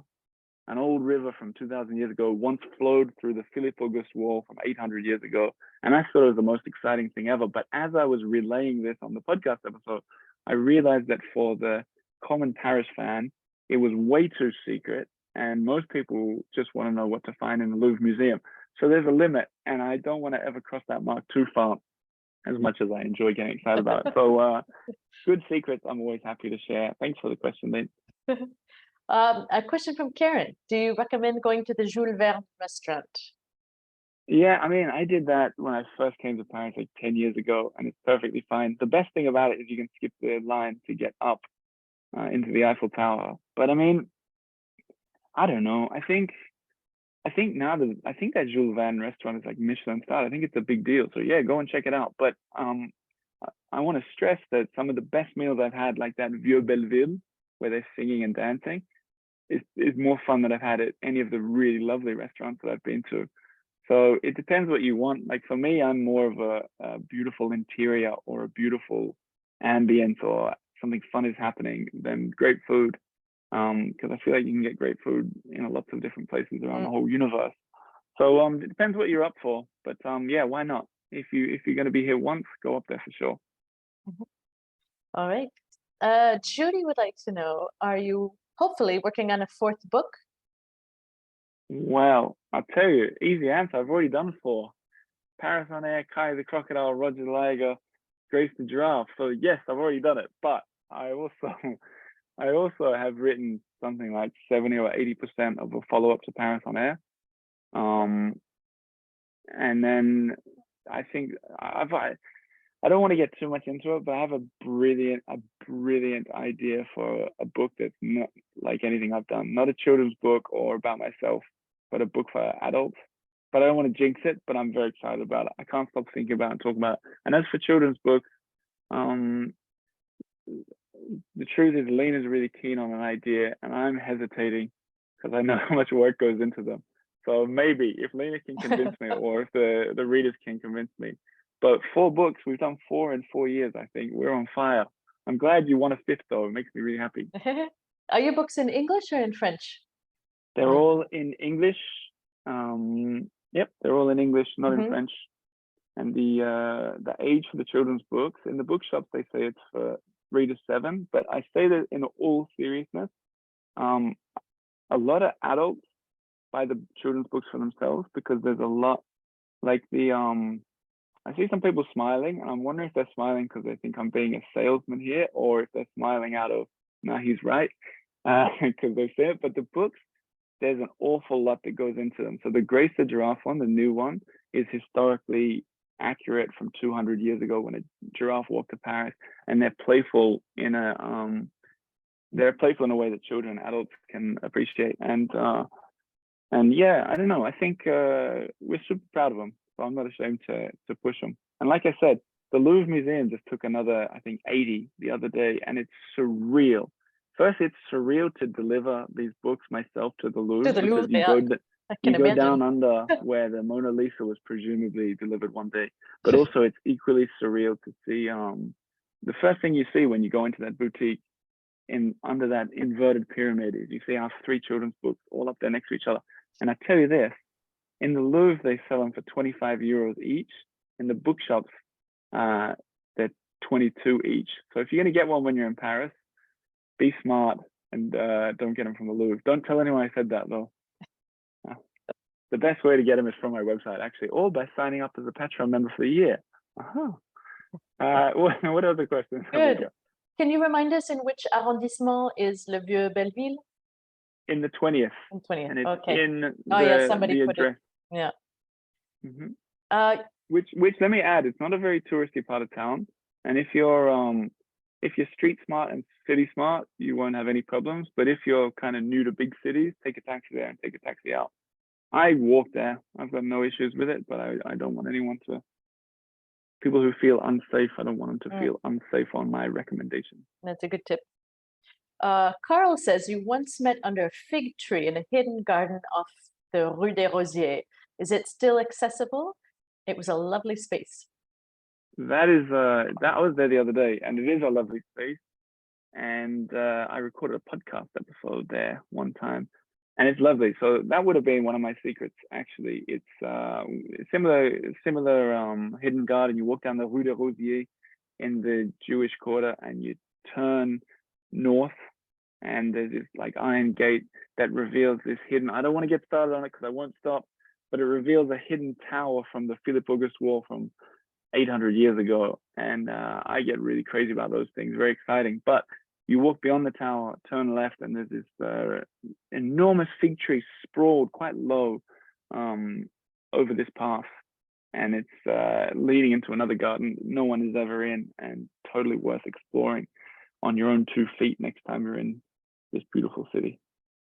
an old river from 2,000 years ago, once flowed through the Philippe Auguste Wall from 800 years ago. And I thought it was the most exciting thing ever. But as I was relaying this on the podcast episode, I realized that for the common Paris fan, it was way too secret, and most people just want to know what to find in the Louvre Museum. So there's a limit, and I don't want to ever cross that mark too far, as much as I enjoy getting excited about it. So good secrets, I'm always happy to share. Thanks for the question, Lynn. A question from Karen. Do you recommend going to the Jules Verne restaurant? Yeah, I mean, I did that when I first came to Paris like 10 years ago, and it's perfectly fine. The best thing about it is you can skip the line to get up into the Eiffel Tower. But I mean, I don't know. I think that Jules Verne restaurant is like Michelin star. I think it's a big deal. So yeah, go and check it out. But I want to stress that some of the best meals I've had, like that Vieux Belleville, where they're singing and dancing, is more fun than I've had at any of the really lovely restaurants that I've been to. So it depends what you want. Like for me, I'm more of a beautiful interior or a beautiful ambience or something fun is happening than great food. Because I feel like you can get great food in lots of different places around the whole universe. So it depends what you're up for. But yeah, why not? If you're going to be here once, go up there for sure. All right. Judy would like to know, are you hopefully working on a fourth book? Well, I'll tell you, easy answer. I've already done 4. Paris on Air, Kai the Crocodile, Roger the Liger, Grace the Giraffe. So yes, I've already done it. But I also have written something like 70 or 80% of a follow-up to Paris on Air. And then I think I don't want to get too much into it, but I have a brilliant idea for a book that's not like anything I've done. Not a children's book or about myself, but a book for adults. But I don't want to jinx it, but I'm very excited about it. I can't stop thinking about it and talking about it. And as for children's books, the truth is Lena is really keen on an idea and I'm hesitating because I know how much work goes into them. So maybe if Lena can convince me or if the readers can convince me. But 4 books, we've done 4 in 4 years, I think. We're on fire. I'm glad you won a 5th though. It makes me really happy. Are your books in English or in French? They're all in English. Yep, they're all in English, not in French. And the age for the children's books, in the bookshops, they say it's for 3 to 7. But I say that in all seriousness, a lot of adults buy the children's books for themselves because there's a lot, like I see some people smiling, and I'm wondering if they're smiling because they think I'm being a salesman here, or if they're smiling out of, nah, he's right, because they say it. But the books, there's an awful lot that goes into them. So the Grace the Giraffe one, the new one, is historically accurate from 200 years ago when a giraffe walked to Paris, and they're playful in a way that children and adults can appreciate. And yeah, I don't know. I think we're super proud of them. So I'm not ashamed to push them. And like I said, the Louvre Museum just took another, I think, 80 the other day, and it's surreal. First, it's surreal to deliver these books myself to the Louvre, because you go down under where the Mona Lisa was presumably delivered one day. But also, it's equally surreal to see the first thing you see when you go into that boutique under that inverted pyramid is you see our 3 children's books all up there next to each other. And I tell you this, in the Louvre, they sell them for 25 euros each. In the bookshops, they're 22 each. So if you're going to get one when you're in Paris, be smart and don't get them from the Louvre. Don't tell anyone I said that, though. The best way to get them is from my website, actually, or by signing up as a Patreon member for the year. What other questions? Good. Can you remind us in which arrondissement is Le Vieux Belleville? In the 20th. In 20th, and it's okay. in somebody the put address. it. Yeah. Which let me add, it's not a very touristy part of town. And if you're street smart and city smart, you won't have any problems. But if you're kind of new to big cities, take a taxi there and take a taxi out. I walk there. I've got no issues with it, but I don't want people who feel unsafe, I don't want them to feel unsafe on my recommendation. That's a good tip. Carl says you once met under a fig tree in a hidden garden off the Rue des Rosiers. Is it still accessible? It was a lovely space. That I was there the other day, and it is a lovely space. And I recorded a podcast episode there one time, and it's lovely. So that would have been one of my secrets, actually. It's similar hidden garden. You walk down the Rue des Rosiers in the Jewish Quarter, and you turn north, and there's this like iron gate that reveals this hidden. I don't want to get started on it because I won't stop. but it reveals a hidden tower from the Philip August War from 800 years ago. And I get really crazy about those things, very exciting. But you walk beyond the tower, turn left, and there's this enormous fig tree sprawled quite low over this path. And it's leading into another garden no one is ever in, and totally worth exploring on your own 2 feet next time you're in this beautiful city.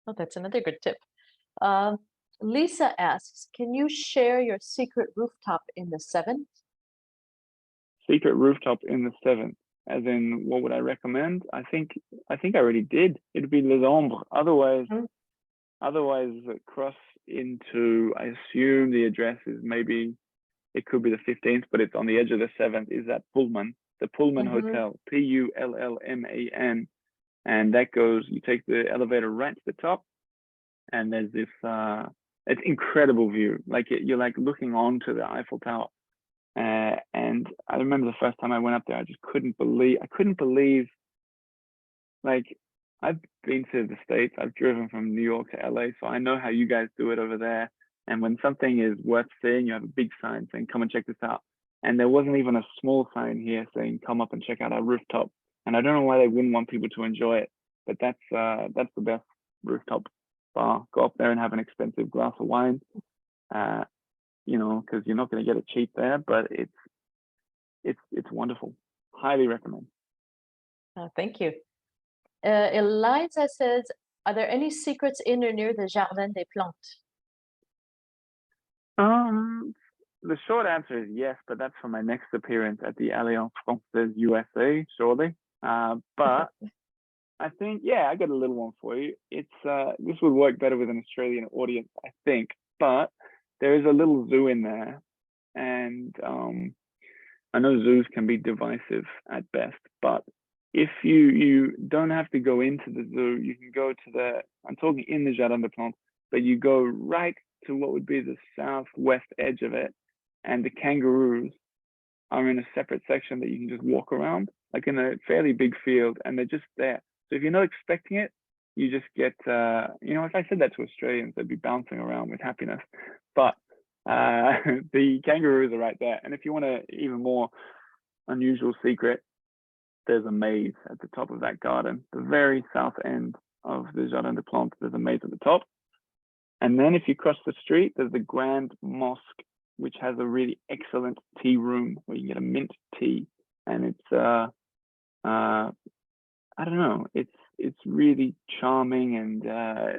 Oh, that's another good tip. Lisa asks, can you share your secret rooftop in the 7th? Secret rooftop in the 7th, as in what would I recommend? I think I already did. It'd be Les Ombres. Otherwise cross into, I assume the address is maybe, it could be the 15th, but it's on the edge of the 7th, is that Pullman, the Pullman Hotel, Pullman. And that goes, you take the elevator right to the top, and there's this, it's incredible view. Like you're like looking onto the Eiffel Tower. And I remember the first time I went up there, I just couldn't believe, like, I've been to the States, I've driven from New York to LA, so I know how you guys do it over there. And when something is worth seeing, you have a big sign saying, come and check this out. And there wasn't even a small sign here saying, come up and check out our rooftop. And I don't know why they wouldn't want people to enjoy it, but that's the best rooftop bar. Go up there and have an expensive glass of wine, you know, because you're not going to get it cheap there, but it's wonderful. Highly recommend. Thank you. Eliza says, are there any secrets in or near the Jardin des Plantes? The short answer is yes, but that's for my next appearance at the Alliance Française USA, surely. But I think, yeah, I got a little one for you. It's this would work better with an Australian audience, I think. But there is a little zoo in there, and I know zoos can be divisive at best, but if you don't have to go into the zoo, you can go to the, I'm talking in the Jardin des Plantes, but you go right to what would be the southwest edge of it, and the kangaroos are in a separate section that you can just walk around, like in a fairly big field, and they're just there. So if you're not expecting it, you just get, you know, if I said that to Australians, they'd be bouncing around with happiness. But the kangaroos are right there. And if you want an even more unusual secret, there's a maze at the top of that garden, the very south end of the Jardin des Plantes. There's a maze at the top. And then if you cross the street, there's the Grand Mosque, which has a really excellent tea room where you can get a mint tea. And it's, I don't know, it's really charming and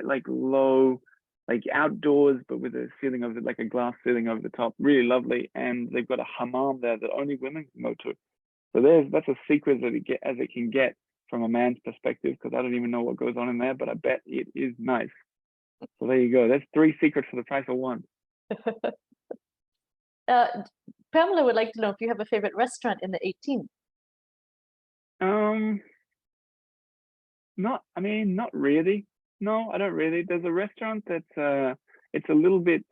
like low, like outdoors, but with a ceiling over, like a glass ceiling over the top, really lovely. And they've got a hammam there that only women can go to. So that's a secret that as it can get from a man's perspective, because I don't even know what goes on in there, but I bet it is nice. So there you go. That's 3 secrets for the price of 1. Pamela would like to know if you have a favorite restaurant in the 18th. Not really. No, I don't really. There's a restaurant that's it's a little bit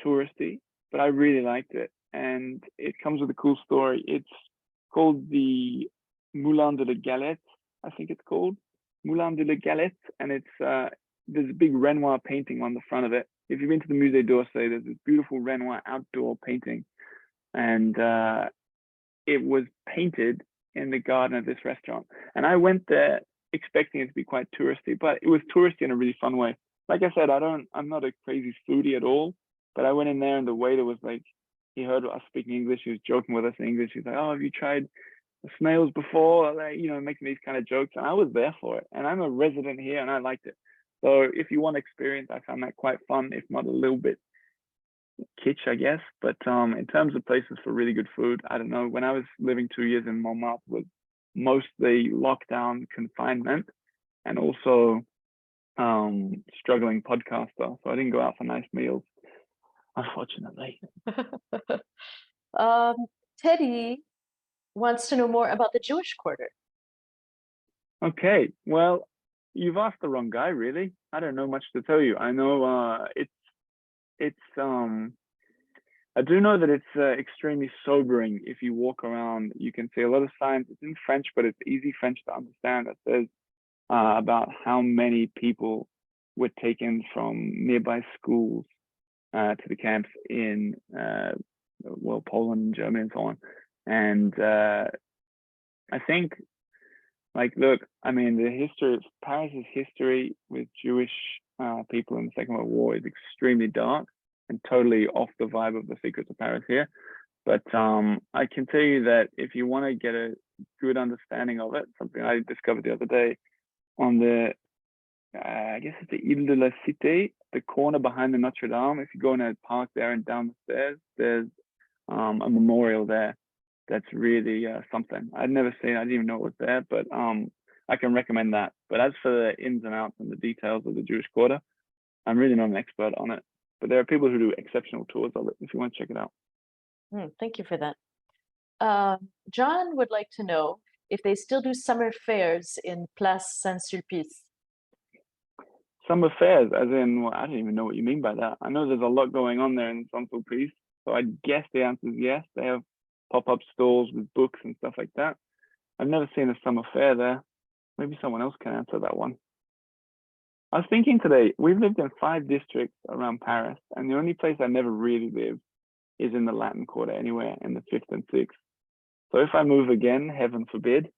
touristy, but I really liked it, and it comes with a cool story. It's called the Moulin de la Galette, I think it's called Moulin de la Galette, and it's there's a big Renoir painting on the front of it. If you've been to the Musée d'Orsay, there's this beautiful Renoir outdoor painting, and it was painted in the garden of this restaurant. And I went there expecting it to be quite touristy, but it was touristy in a really fun way. Like I said, I'm not a crazy foodie at all, but I went in there and the waiter was like, he heard us speaking English, he was joking with us in English. He's like, oh, have you tried the snails before? Like, you know, making these kind of jokes. And I was there for it. And I'm a resident here and I liked it. So if you want experience, I found that quite fun, if not a little bit kitsch, I guess. But in terms of places for really good food, I don't know. When I was living 2 years in Montmartre, was mostly lockdown confinement and also struggling podcaster. So I didn't go out for nice meals, unfortunately. Teddy wants to know more about the Jewish Quarter. Okay, well, you've asked the wrong guy, really. I don't know much to tell you. I know it's I do know that it's extremely sobering. If you walk around, you can see a lot of signs. It's in French, but it's easy French to understand. That says about how many people were taken from nearby schools to the camps in well, Poland, Germany, and so on. And I think, like, look, I mean, the history of Paris's history with Jewish people in the Second World War is extremely dark and totally off the vibe of The Secrets of Paris here. But I can tell you that if you want to get a good understanding of it, something I discovered the other day on the, I guess it's the Ile de la Cité, the corner behind the Notre Dame. If you go in a park there and down the stairs, there's a memorial there that's really something. I'd never seen, I didn't even know it was there, but I can recommend that. But as for the ins and outs and the details of the Jewish Quarter, I'm really not an expert on it. But there are people who do exceptional tours of it if you want to check it out. Thank you for that. John would like to know if they still do summer fairs in Place Saint-Sulpice. Summer fairs, as in, well, I don't even know what you mean by that. I know there's a lot going on there in Saint-Sulpice, so I guess the answer is yes. They have pop-up stalls with books and stuff like that. I've never seen a summer fair there. Maybe someone else can answer that one. I was thinking today, we've lived in 5 districts around Paris, and the only place I never really lived is in the Latin Quarter anywhere, in the 5th and 6th. So if I move again, heaven forbid,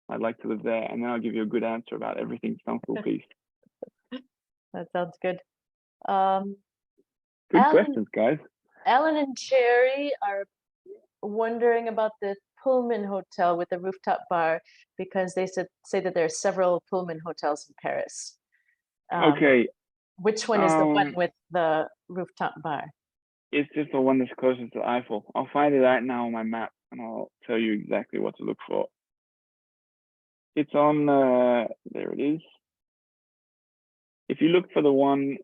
I'd like to live there, and then I'll give you a good answer about everything Saint-Sulpice. That sounds good. Good questions, guys. Alan and Cherry are wondering about the Pullman Hotel with the rooftop bar, because they say that there are several Pullman hotels in Paris. Okay. Which one is the one with the rooftop bar? It's just the one that's closest to Eiffel. I'll find it out now on my map, and I'll tell you exactly what to look for. It's on, there it is. If you look for the one,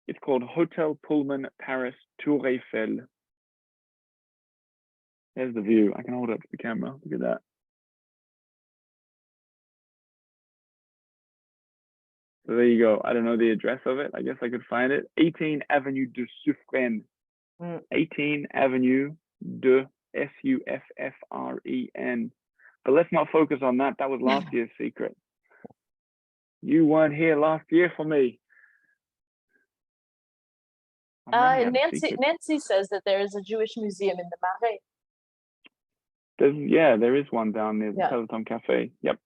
it's called Hotel Pullman Paris Tour Eiffel. There's the view. I can hold it up to the camera. Look at that. So there you go. I don't know the address of it. I guess I could find it. 18 Avenue de Suffren. 18 Avenue de Suffren. But let's not focus on that. That was last year's secret. You weren't here last year for me. Nancy says that there is a Jewish museum in the Marais. There is one down near the Peloton Cafe. Yep.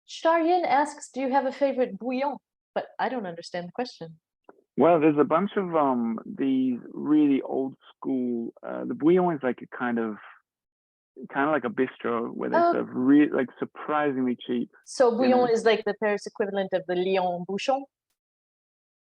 Charien asks, do you have a favorite bouillon? But I don't understand the question. Well, there's a bunch of these really old school. The bouillon is like a kind of like a bistro where they serve really like surprisingly cheap. So bouillon is like the Paris equivalent of the Lyon bouchon?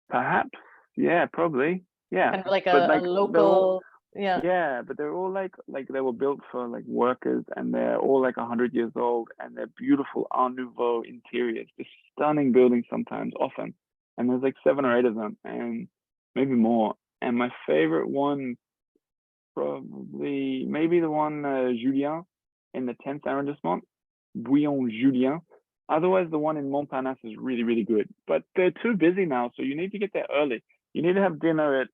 Perhaps. Yeah, probably. Yeah. Kind of like a local. Yeah, but they're all like they were built for like workers, and they're all like 100 years old, and they're beautiful Art Nouveau interiors, just stunning buildings sometimes, often. And there's like 7 or 8 of them, and maybe more. And my favorite one, probably maybe the one Julien in the 10th arrondissement, Bouillon Julien. Otherwise, the one in Montparnasse is really, really good. But they're too busy now, so you need to get there early. You need to have dinner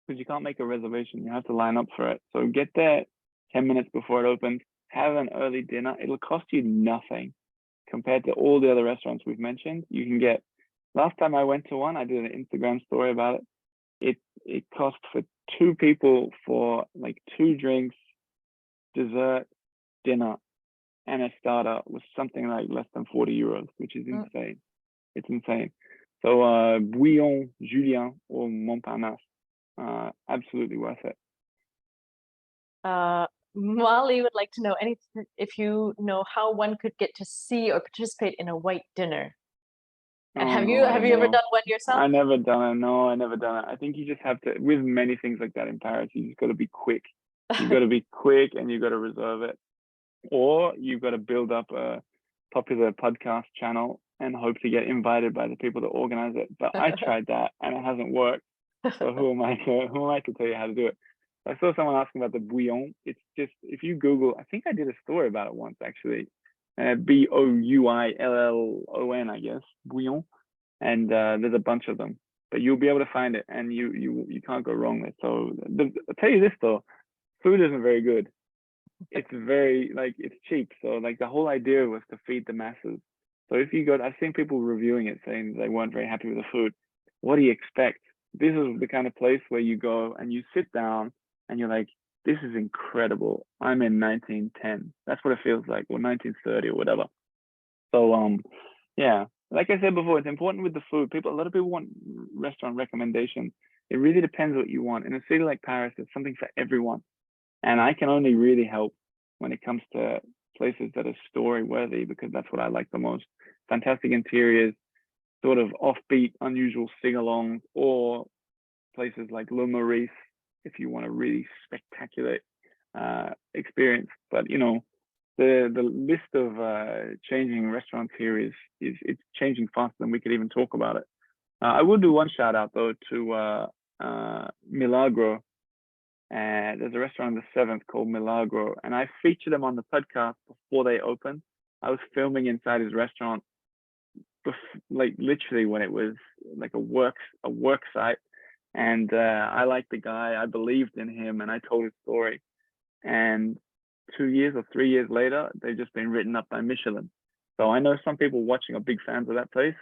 because you can't make a reservation. You have to line up for it. So get there 10 minutes before it opens. Have an early dinner. It'll cost you nothing compared to all the other restaurants we've mentioned. You can get. Last time I went to one, I did an Instagram story about it. It cost for 2 people for like 2 drinks, dessert, dinner, and a starter was something like less than 40 euros, which is insane. It's insane. So Bouillon Julien or Montparnasse, absolutely worth it. Molly would like to know if you know how one could get to see or participate in a white dinner. And have you ever done one yourself? I never done it. No, I never done it. I think you just have to, with many things like that in Paris, you just got to be quick. You got to be quick, and you got to reserve it, or you've got to build up a popular podcast channel and hope to get invited by the people that organize it. But I tried that and it hasn't worked. So who am I to tell you how to do it? I saw someone asking about the bouillon. It's just, if you Google, I think I did a story about it once actually. Bouillon, I guess, bouillon, and there's a bunch of them, but you'll be able to find it, and you can't go wrong there. So I'll tell you this though, food isn't very good. It's very it's cheap. So like the whole idea was to feed the masses. So if you go, I've seen people reviewing it saying they weren't very happy with the food. What do you expect? this is the kind of place where you go and you sit down and you're like, this is incredible. I'm in 1910. That's what it feels like, or 1930 or whatever. So yeah, like I said before, it's important with the food. A lot of people want restaurant recommendations. It really depends what you want. In a city like Paris, there's something for everyone. And I can only really help when it comes to places that are story worthy, because that's what I like the most. Fantastic interiors, sort of offbeat, unusual sing-alongs, or places like Le Maurice, if you want a really spectacular experience. But you know, the list of changing restaurants here is it's changing faster than we could even talk about it. I will do one shout out though to Milagro. And there's a restaurant on the 7th called Milagro, and I featured them on the podcast before they opened. I was filming inside his restaurant, like literally when it was like a work site, and I liked the guy. I believed in him, and I told his story. And 2 years or 3 years later, they've just been written up by Michelin. So I know some people watching are big fans of that place.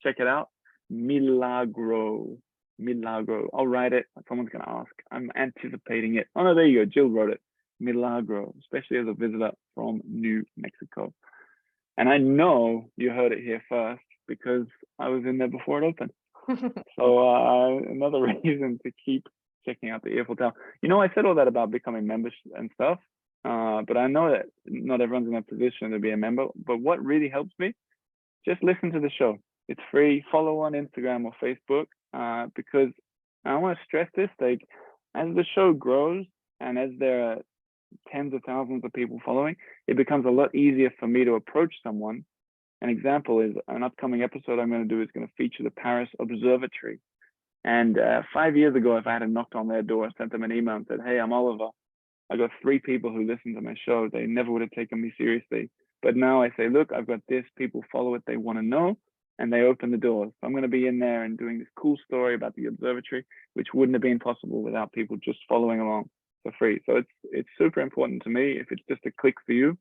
Check it out, Milagro. I'll write it. Someone's gonna ask. I'm anticipating it. Oh no, there you go. Jill wrote it. Milagro, especially as a visitor from New Mexico. And I know you heard it here first because I was in there before it opened. So another reason to keep checking out the Earful Tower. You know, I said all that about becoming members and stuff, but I know that not everyone's in a position to be a member. But what really helps me, just listen to the show. It's free. Follow on Instagram or Facebook. Because I want to stress this, like, as the show grows and as there are tens of thousands of people following, it becomes a lot easier for me to approach someone. An example is an upcoming episode I'm going to do is going to feature the Paris Observatory. And 5 years ago, if I had knocked on their door, sent them an email and said, hey, I'm Oliver, I got 3 people who listen to my show, they never would have taken me seriously. But now I say, look, I've got this, people follow it, they want to know, and they open the doors. So I'm going to be in there and doing this cool story about the observatory, which wouldn't have been possible without people just following along for free. So it's super important to me, if it's just a click for you,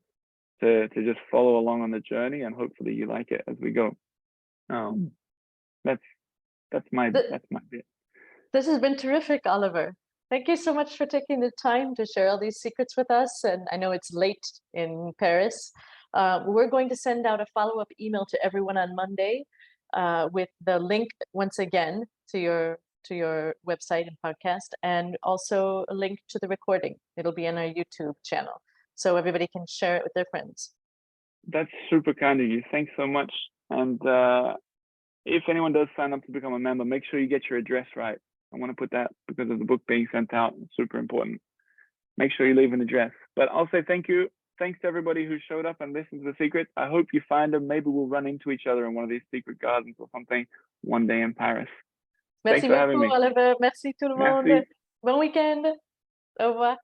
to just follow along on the journey, and hopefully you like it as we go. That's my bit. This has been terrific, Oliver. Thank you so much for taking the time to share all these secrets with us. And I know it's late in Paris. We're going to send out a follow-up email to everyone on Monday with the link once again to your website and podcast, and also a link to the recording. It'll be on our YouTube channel, so everybody can share it with their friends. That's super kind of you. Thanks so much. And if anyone does sign up to become a member, make sure you get your address right. I want to put that because of the book being sent out. It's super important. Make sure you leave an address. But I'll say thank you. Thanks to everybody who showed up and listened to the secrets. I hope you find them. Maybe we'll run into each other in one of these secret gardens or something one day in Paris. Merci Thanks for having beaucoup, me. Oliver. Merci tout le monde. Merci. Bon week-end. Au revoir.